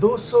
200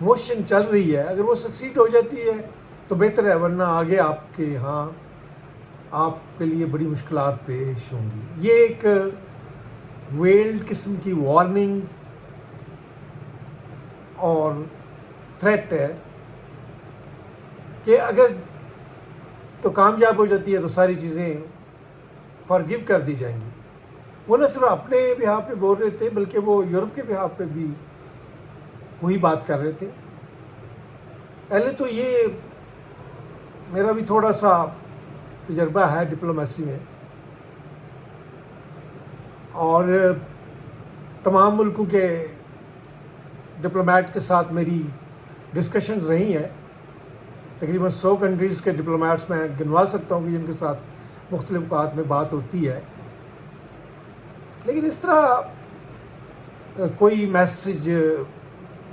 motion چل رہی ہے اگر وہ سکسیڈ ہو جاتی ہے تو بہتر ہے، ورنہ آگے آپ کے آپ کے لیے بڑی مشکلات پیش ہوں گی۔ یہ ایک ویلڈ قسم کی وارننگ اور تھریٹ ہے کہ اگر تو کامیاب ہو جاتی ہے تو ساری چیزیں فارگیو کر دی جائیں گی۔ وہ نہ صرف اپنے بہاف پہ بول رہے تھے بلکہ وہ یورپ کے بہاف پہ بھی وہی بات کر رہے تھے۔ پہلے تو یہ میرا بھی تھوڑا سا تجربہ ہے ڈپلومیسی میں، اور تمام ملکوں کے ڈپلومیٹ کے ساتھ میری ڈسکشنز رہی ہیں۔ تقریباً 100 کنٹریز کے ڈپلومیٹس میں گنوا سکتا ہوں کہ جن کے ساتھ مختلف اوقات میں بات ہوتی ہے، لیکن اس طرح کوئی میسج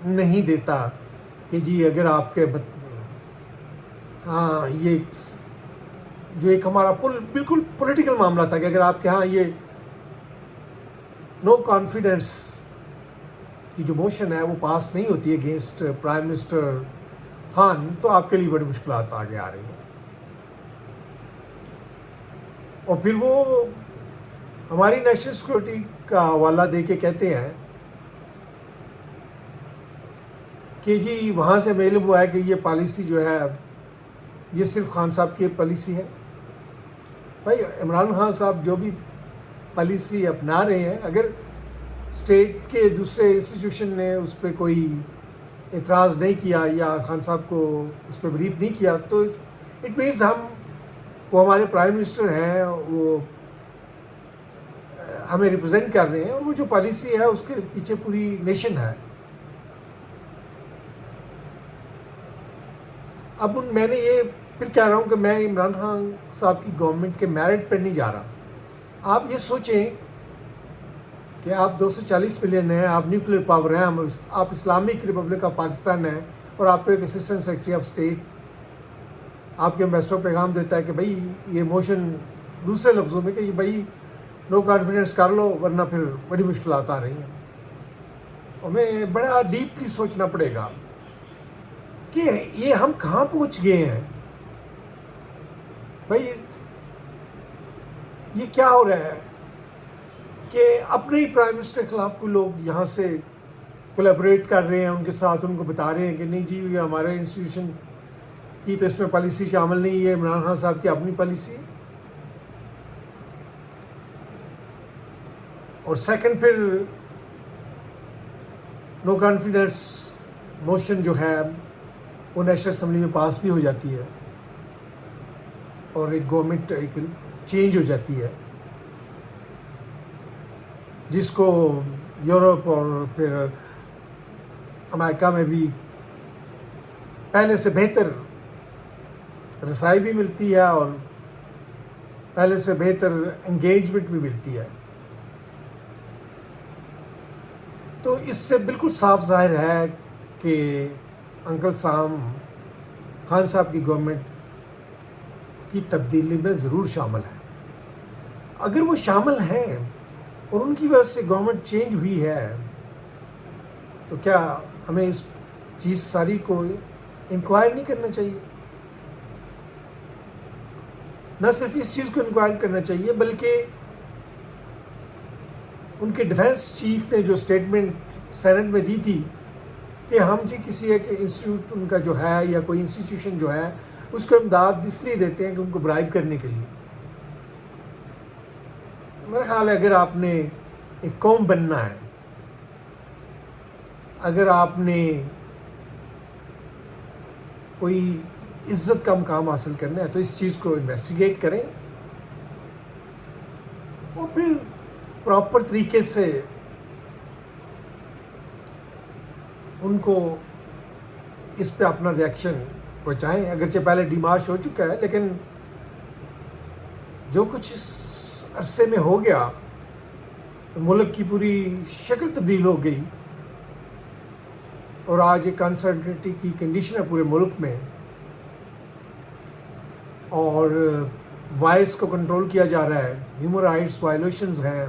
نہیں دیتا کہ جی اگر آپ کے یہ جو ایک ہمارا بالکل پولیٹیکل معاملہ تھا کہ اگر آپ کے ہاں یہ نو کانفیڈنس کی جو موشن ہے وہ پاس نہیں ہوتی ہے اگینسٹ پرائم منسٹر خان، تو آپ کے لیے بڑی مشکلات آگے آ رہی ہیں۔ اور پھر وہ ہماری نیشنل سیکورٹی کا حوالہ دے کے کہتے ہیں کہ جی وہاں سے معلوم ہوا ہے کہ یہ پالیسی جو ہے یہ صرف خان صاحب کی پالیسی ہے۔ بھائی عمران خان صاحب جو بھی پالیسی اپنا رہے ہیں، اگر اسٹیٹ کے دوسرے انسٹیٹیوشن نے اس پہ کوئی اعتراض نہیں کیا یا خان صاحب کو اس پہ بریف نہیں کیا تو اٹ مینس وہ ہمارے پرائم منسٹر ہیں، وہ ہمیں ریپرزینٹ کر رہے ہیں، اور وہ جو پالیسی ہے اس کے پیچھے پوری نیشن ہے۔ اب میں نے یہ پھر کہہ رہا ہوں کہ میں عمران خان صاحب کی گورنمنٹ کے میرٹ پر نہیں جا رہا۔ آپ یہ سوچیں کہ آپ 240 ملین ہیں، آپ نیوکلیر پاور ہیں، آپ اسلامک ریپبلک آف پاکستان ہیں، اور آپ کو ایک اسسٹنٹ سیکرٹری آف اسٹیٹ آپ کے امبیسڈر پیغام دیتا ہے کہ بھائی یہ موشن دوسرے لفظوں میں کہ بھائی نو کانفیڈنس کر لو ورنہ پھر بڑی مشکلات آ رہی ہیں۔ اور ہمیں بڑا ڈیپلی سوچنا پڑے گا کہ یہ ہم کہاں پہنچ گئے ہیں۔ بھائی یہ کیا ہو رہا ہے کہ اپنے ہی پرائم منسٹر کے خلاف کوئی لوگ یہاں سے کولیبریٹ کر رہے ہیں، ان کے ساتھ ان کو بتا رہے ہیں کہ نہیں جی یہ ہمارے انسٹیٹیوشن کی تو اس میں پالیسی شامل نہیں ہے، عمران خان صاحب کی اپنی پالیسی ہے۔ اور سیکنڈ پھر نو کانفیڈنس موشن جو ہے وہ نیشنل اسمبلی میں پاس بھی ہو جاتی ہے اور ایک گورنمنٹ ایک چینج ہو جاتی ہے، جس کو یورپ اور پھر امریکہ میں بھی پہلے سے بہتر رسائی بھی ملتی ہے اور پہلے سے بہتر انگیجمنٹ بھی ملتی ہے۔ تو اس سے بالکل صاف ظاہر ہے کہ انکل سام خان صاحب کی گورنمنٹ کی تبدیلی میں ضرور شامل ہے۔ اگر وہ شامل ہیں اور ان کی وجہ سے گورنمنٹ چینج ہوئی ہے تو کیا ہمیں اس چیز ساری کو انکوائر نہیں کرنا چاہیے؟ نہ صرف اس چیز کو انکوائر کرنا چاہیے بلکہ ان کے ڈیفنس چیف نے جو اسٹیٹمنٹ سینٹ میں دی تھی کہ ہم جی کسی ایک انسٹیٹیوٹ ان کا جو ہے یا کوئی انسٹیٹیوشن جو ہے اس کو امداد اس لیے دیتے ہیں کہ ان کو برائب کرنے کے لیے۔ میرا خیال ہے اگر آپ نے ایک قوم بننا ہے، اگر آپ نے کوئی عزت کا مقام حاصل کرنا ہے تو اس چیز کو انویسٹیگیٹ کریں اور پھر پراپر طریقے سے ان کو اس پہ اپنا ریئیکشن پہنچائیں۔ اگرچہ پہلے ڈیمارش ہو چکا ہے لیکن جو کچھ اس عرصے میں ہو گیا ملک کی پوری شکل تبدیل ہو گئی اور آج ایک انسرٹنٹی کی کنڈیشن ہے پورے ملک میں اور وائس کو کنٹرول کیا جا رہا ہے، ہیومن رائٹس وائلیشنز ہیں،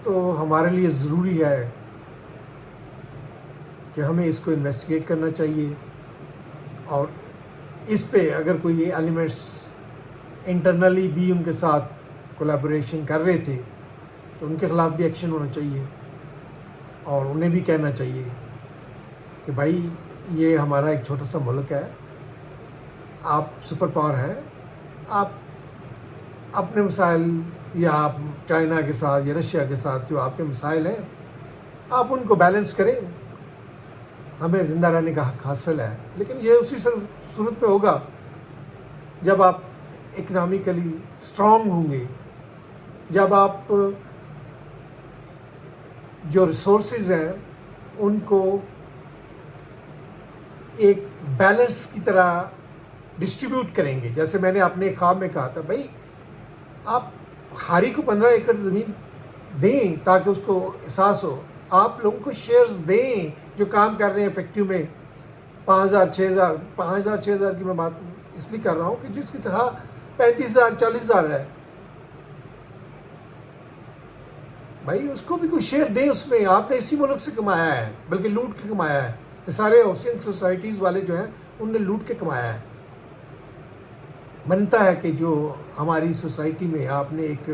تو ہمارے لیے ضروری ہے کہ ہمیں اس کو انویسٹیگیٹ کرنا چاہیے، اور اس پہ اگر کوئی یہ ایلیمنٹس انٹرنلی بھی ان کے ساتھ کولیبوریشن کر رہے تھے تو ان کے خلاف بھی ایکشن ہونا چاہیے، اور انہیں بھی کہنا چاہیے کہ بھائی یہ ہمارا ایک چھوٹا سا ملک ہے، آپ سپر پاور ہیں، آپ اپنے مسائل یا آپ چائنا کے ساتھ یا رشیا کے ساتھ جو آپ کے مسائل ہیں آپ ان کو بیلنس کریں، ہمیں زندہ رہنے کا حق حاصل ہے، لیکن یہ اسی صورت میں ہوگا جب آپ اکنامکلی اسٹرانگ ہوں گے، جب آپ جو ریسورسز ہیں ان کو ایک بیلنس کی طرح ڈسٹریبیوٹ کریں گے. جیسے میں نے اپنے خواب میں کہا تھا، بھائی آپ ہاری کو 15 ایکڑ زمین دیں تاکہ اس کو احساس ہو، آپ لوگوں کو شیئرز دیں جو کام کر رہے ہیں فیکٹریوں میں، 5,000 کی میں بات اس لیے کر رہا ہوں کہ جس کی طرح 35,000 40,000 ہے، بھائی اس کو بھی کوئی شیئر دیں اس میں. آپ نے اسی ملک سے کمایا ہے، بلکہ لوٹ کے کمایا ہے. یہ سارے ہاؤسنگ سوسائٹیز والے جو ہیں ان نے لوٹ کے کمایا ہے. بنتا ہے کہ جو ہماری سوسائٹی میں آپ نے ایک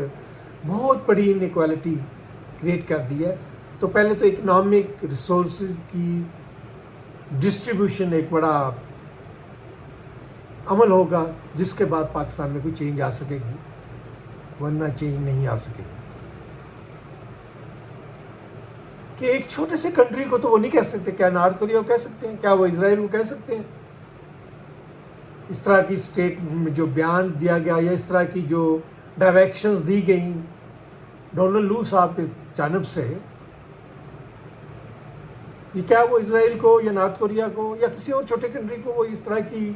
بہت بڑی انیکوالٹی کریٹ کر دی ہے، تو پہلے تو اکنامک ریسورسز کی ڈسٹریبیوشن ایک بڑا عمل ہوگا جس کے بعد پاکستان میں کوئی چینج آ سکے گی، ورنہ چینج نہیں آ سکے گی. کہ ایک چھوٹے سے کنٹری کو تو وہ نہیں کہہ سکتے، کیا نارتھ کوریا کو کہہ سکتے ہیں؟ کیا وہ اسرائیل کو کہہ سکتے ہیں؟ اس طرح کی اسٹیٹ میں جو بیان دیا گیا یا اس طرح کی جو ڈائریکشنز دی گئیں ڈونلڈ لو صاحب کے جانب سے، یہ کیا وہ اسرائیل کو یا نارتھ کوریا کو یا کسی اور چھوٹے کنٹری کو وہ اس طرح کی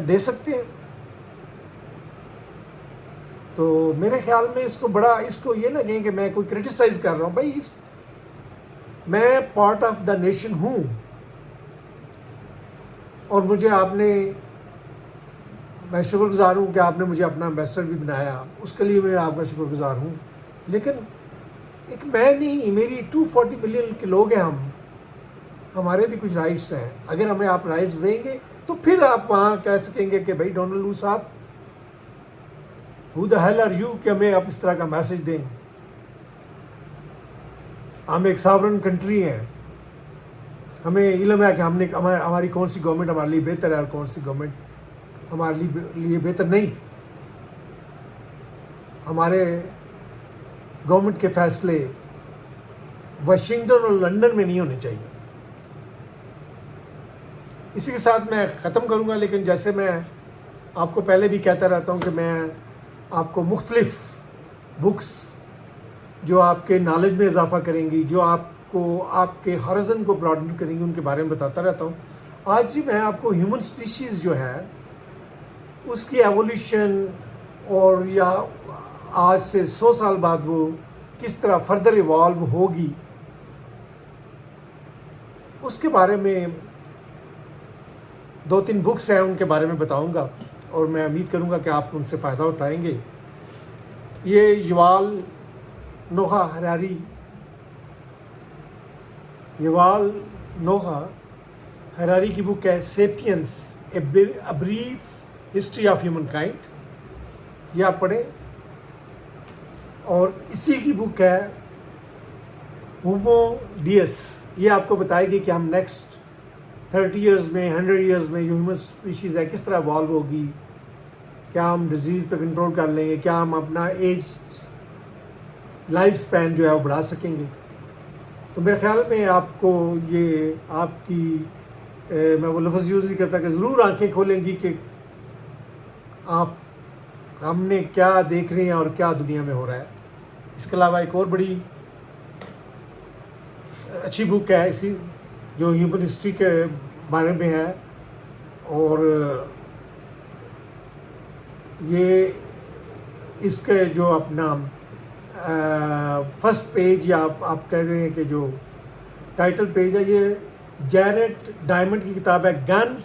دے سکتے ہیں؟ تو میرے خیال میں اس کو یہ نہ کہیں کہ میں کوئی کرٹیسائز کر رہا ہوں. بھائی میں پارٹ آف دا نیشن ہوں، اور مجھے میں شکر گزار ہوں کہ آپ نے مجھے اپنا ایمبیسڈر بھی بنایا، اس کے لیے میں آپ کا شکر گزار ہوں. لیکن ایک میں نہیں، میری 240 ملین کے لوگ ہیں، ہمارے بھی کچھ رائٹس ہیں. اگر ہمیں آپ رائٹس دیں گے تو پھر آپ وہاں کہہ سکیں گے کہ بھائی ڈونلڈ لو صاحب who the hell are you کہ ہمیں آپ اس طرح کا میسج دیں. ہم ایک ساورن کنٹری ہیں، ہمیں علم ہے کہ ہماری کون سی گورنمنٹ ہمارے لیے بہتر ہے اور کون سی گورنمنٹ ہمارے لیے بہتر نہیں. ہمارے گورنمنٹ کے فیصلے واشنگٹن اور لندن میں نہیں ہونے چاہیے. اسی کے ساتھ میں ختم کروں گا، لیکن جیسے میں آپ کو پہلے بھی کہتا رہتا ہوں کہ میں آپ کو مختلف بکس جو آپ کے نالج میں اضافہ کریں گی، جو آپ کے ہارزن کو براڈن کریں گی، ان کے بارے میں بتاتا رہتا ہوں. آج میں آپ کو ہیومن اسپیشیز جو ہے اس کی ایولیوشن، اور یا آج سے 100 سال بعد وہ کس طرح فردر ایوالو ہوگی، اس کے بارے میں 2-3 بکس ہیں، ان کے بارے میں بتاؤں گا، اور میں امید کروں گا کہ آپ ان سے فائدہ اٹھائیں گے. یہ یووال نوحا ہراری کی بک ہے sapiens a brief history of human kind, یہ آپ پڑھیں. اور اسی کی بک ہے ہومو ڈیس، یہ آپ کو بتائے گی کہ ہم نیکسٹ 30 ایئرز میں 100 ایئرز میں جو ہیومن اسپیشیز ہے کس طرح ایوالو ہوگی. کیا ہم ڈیزیز پہ کنٹرول کر لیں گے؟ کیا ہم اپنا لائف اسپین جو ہے وہ بڑھا سکیں گے؟ تو میرے خیال میں آپ کو یہ آپ کی میں وہ لفظ یوز نہیں کرتا کہ ضرور آنکھیں کھولیں گی کہ ہم نے کیا دیکھ رہے ہیں اور کیا دنیا میں ہو رہا ہے. اس کے علاوہ ایک اور بڑی اچھی بک ہے اسی جو ہیومن ہسٹری کے بارے میں ہے، اور یہ اس کے جو اپنا فرسٹ پیج یا آپ کہہ رہے ہیں کہ جو ٹائٹل پیج ہے، یہ جیرٹ ڈائمنڈ کی کتاب ہے گنز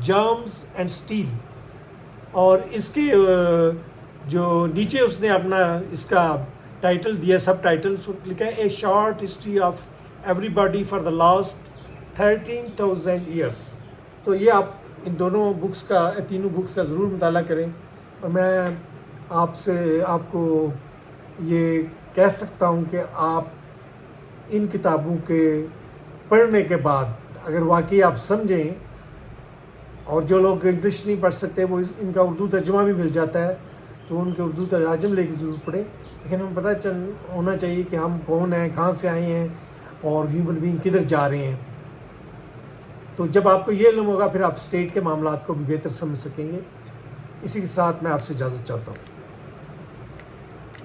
جرمز اینڈ اسٹیل. اور اس کے جو نیچے اس نے اپنا اس کا ٹائٹل دیا، سب ٹائٹل لکھا ہے a short history of every body for the last 13,000 years. تو یہ آپ ان دونوں بکس کا تینوں بکس کا ضرور مطالعہ کریں. اور میں آپ کو یہ کہہ سکتا ہوں کہ آپ ان کتابوں کے پڑھنے کے بعد اگر واقعی آپ سمجھیں، اور جو لوگ انگلش نہیں پڑھ سکتے وہ ان کا اردو ترجمہ بھی مل جاتا ہے، تو ان کے اردو ترجمہ لے کے ضرور پڑھیں. لیکن ہمیں پتہ ہونا چاہیے کہ ہم کون ہیں، کہاں سے آئے ہیں، اور ہیومن بینگ کدھر جا رہے ہیں. تو جب آپ کو یہ علم ہوگا پھر آپ اسٹیٹ کے معاملات کو بھی بہتر سمجھ سکیں گے. اسی کے ساتھ میں آپ سے اجازت چاہتا ہوں.